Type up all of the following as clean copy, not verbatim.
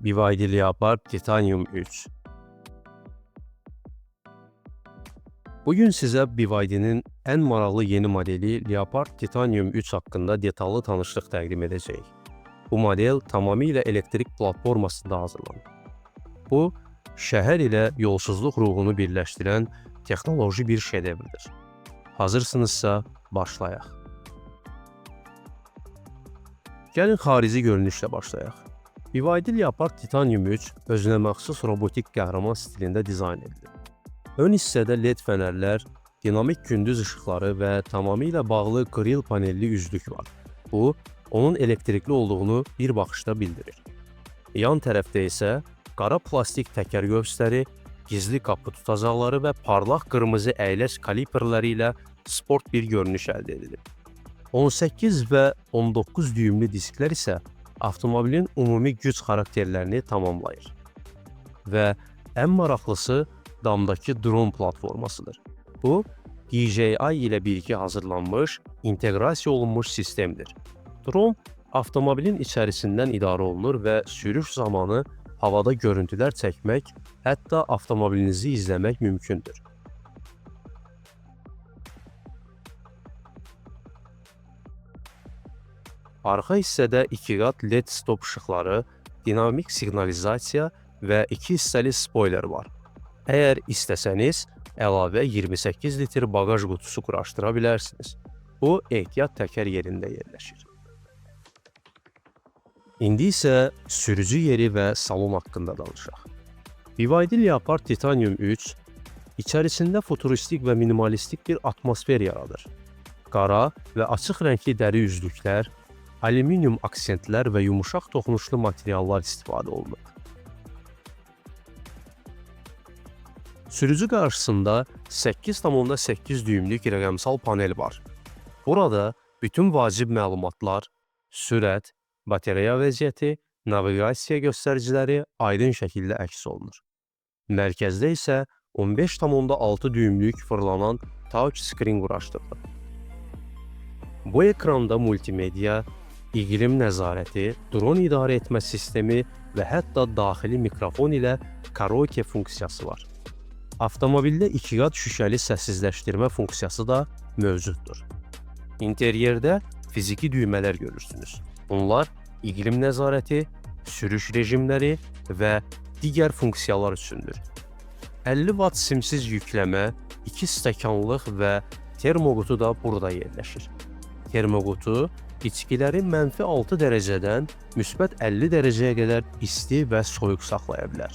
BYD Leopard Titanium 3. Bugün sizə BYD'nin ən maraqlı yeni modeli Leopard Titanium 3 haqqında detallı tanışlıq təqdim edəcəyik. Bu model tamamilə elektrik platformasında hazırlanıb. Bu, şəhər ilə yolsuzluq ruhunu birləşdirən texnoloji bir şedevrdir. Hazırsınızsa, başlayaq. Gəlin xarici görünüşlə başlayaq. BYD Leopard Titanium 3 özünə məxsus robotik qəhrəman stilində dizayn edilib. Ön hissədə LED fənərlər, dinamik gündüz işıqları və tamamilə bağlı qril panelli üzlük var. Bu, onun elektrikli olduğunu bir baxışda bildirir. Yan tərəfdə isə qara plastik təkər qövsləri, gizli qapı tutacaqları və parlaq qırmızı əyləc kaliperləri ilə sport bir görünüş əldə edilib. 18 və 19 düymlü disklər isə avtomobilin ümumi güc xarakterlərini tamamlayır. Və ən maraqlısı damdakı drone platformasıdır. Bu, DJI ilə birgə hazırlanmış, inteqrasiya olunmuş sistemdir. Drone, avtomobilin içərisindən idarə olunur və sürüş zamanı havada görüntülər çəkmək, hətta avtomobilinizi izləmək mümkündür. Arxa hissədə 2 qat LED stop işıqları, dinamik siqnalizasiya və 2 hissəli spoiler var. Əgər istəsəniz, əlavə 28 litr bagaj qutusu quraşdıra bilərsiniz. Bu, ehtiyat təkər yerində yerləşir. İndi isə sürücü yeri və salon haqqında danışaq. BYD Leopard Titanium 3 içərisində futuristik və minimalistik bir atmosfer yaradır. Qara və açıq rəngli dəri üzlüklər, alüminium aksentlər və yumuşaq toxunuşlu materiallar istifadə olunur. Sürücü qarşısında 8,8 düymlük rəqəmsal panel var. Burada bütün vacib məlumatlar, sürət, batareya vəziyyəti, naviqasiya göstəriciləri aydın şəkildə əks olunur. Mərkəzdə isə 15,6 düymlük fırlanan touchscreen quraşdırılıb. Bu ekranda multimedia, iqlim nəzarəti, drone idarə etmə sistemi və hətta daxili mikrofon ilə karaoke funksiyası var. Avtomobildə 2 qat şüşəli səssizləşdirmə funksiyası da mövcuddur. İnteryerdə fiziki düymələr görürsünüz. Bunlar iqlim nəzarəti, sürüş rejimləri və digər funksiyalar üçündür. 50 watt simsiz yükləmə, 2 stəkanlıq və termoqutu da burada yerləşir. Termoqutu içkiləri -6 dərəcədən müsbət 50 dərəcəyə qədər isti və soyuq saxlaya bilər.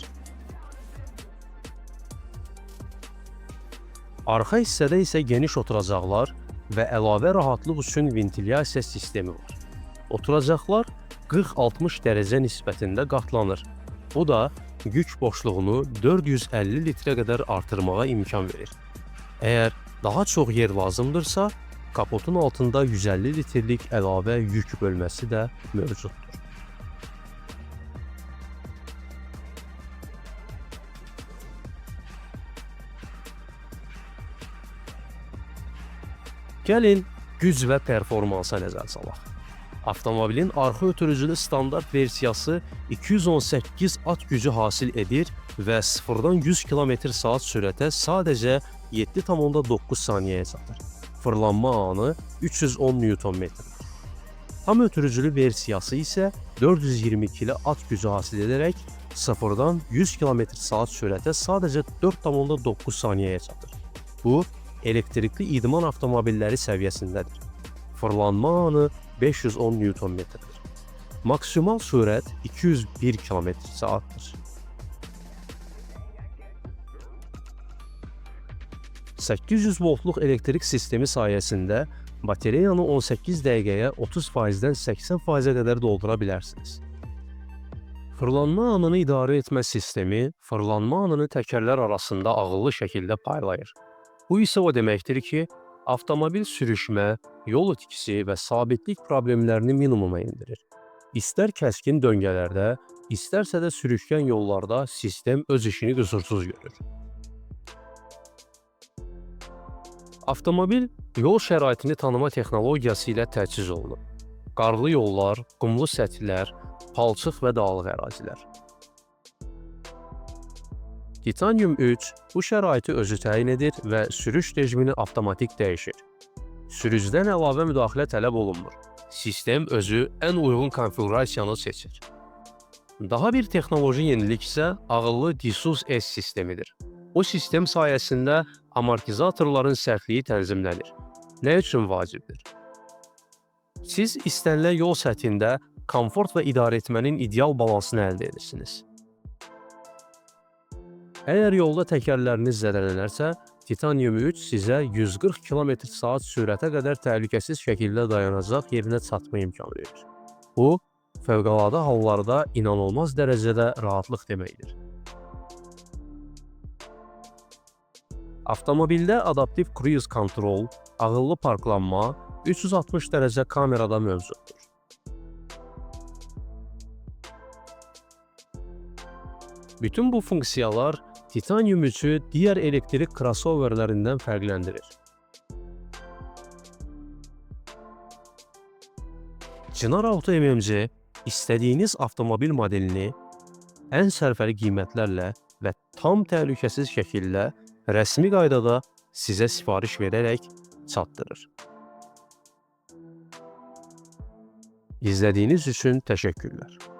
Arxa hissədə isə geniş oturacaqlar və əlavə rahatlıq üçün ventilyasiya sistemi var. Oturacaqlar 40-60 dərəcə nisbətində qatlanır. Bu da yük boşluğunu 450 litrə qədər artırmağa imkan verir. Əgər daha çox yer lazımdırsa, kapotun altında 150 litrlik əlavə yük bölməsi də mövcuddur. Gəlin güc və performansa nəzər salaq. Avtomobilin arxa ötürücülü standart versiyası 218 at gücü hasil edir və 0-dan 100 km/saat sürətə sadəcə 7,9 saniyəyə çatır. Fırlanma anı 310 Nm. Tam ötürücülü versiyası isə 422 at gücü hasil edərək 0-dan 100 km/saat sürətə sadəcə 4,9 saniyəyə çatır. Bu, elektrikli idman avtomobilləri səviyyəsindədir. Fırlanma anı 510 Nm-dir. Maksimal sürət 201 km/saatdır. 800 voltluq elektrik sistemi sayəsində batareyanı 18 dəqiqəyə 30%-dən 80%-ə qədər doldura bilərsiniz. Fırlanma anını idarə etmə sistemi fırlanma anını təkərlər arasında ağıllı şəkildə paylayır. Bu isə o deməkdir ki, avtomobil sürüşmə, yol itkisi və sabitlik problemlərini minimuma endirir. İstər kəskin döngələrdə, istərsə də sürüşkən yollarda sistem öz işini qüsursuz görür. Avtomobil yol şəraitini tanıma texnologiyası ilə təchiz olunub. Qarlı yollar, qumlu səthlər, palçıq və dağlıq ərazilər. Titanium 3 bu şəraiti özü təyin edir və sürüş rejimini avtomatik dəyişir. Sürücüdən əlavə müdaxilə tələb olunmur. Sistem özü ən uyğun konfiqurasiyanı seçir. Daha bir texnoloji yenilik isə ağıllı Disus S sistemidir. Bu sistem sayəsində amortizatorların sərtliyi tənzimlənir. Nə üçün vacibdir? Siz istənilən yol səthində komfort və idarəetmənin ideal balansını əldə edirsiniz. Əgər yolda təkərləriniz zədələnərsə, Titanium 3 sizə 140 km/saat sürətə qədər təhlükəsiz şəkildə dayanacaq yerinə çatma imkanı verir. Bu, fövqəladə hallarda inanılmaz dərəcədə rahatlıq deməkdir. Avtomobildə adaptiv cruise control, ağıllı parklanma, 360 dərəcə kamerada mövcuddur. Bütün bu funksiyalar Titanium 3'ü digər elektrik crossoverlərindən fərqləndirir. Çınar Auto MMC istədiyiniz avtomobil modelini ən sərfəli qiymətlərlə və tam təhlükəsiz şəkildə rəsmi qaydada sizə sifariş verərək çatdırır. İzlədiyiniz üçün təşəkkürlər.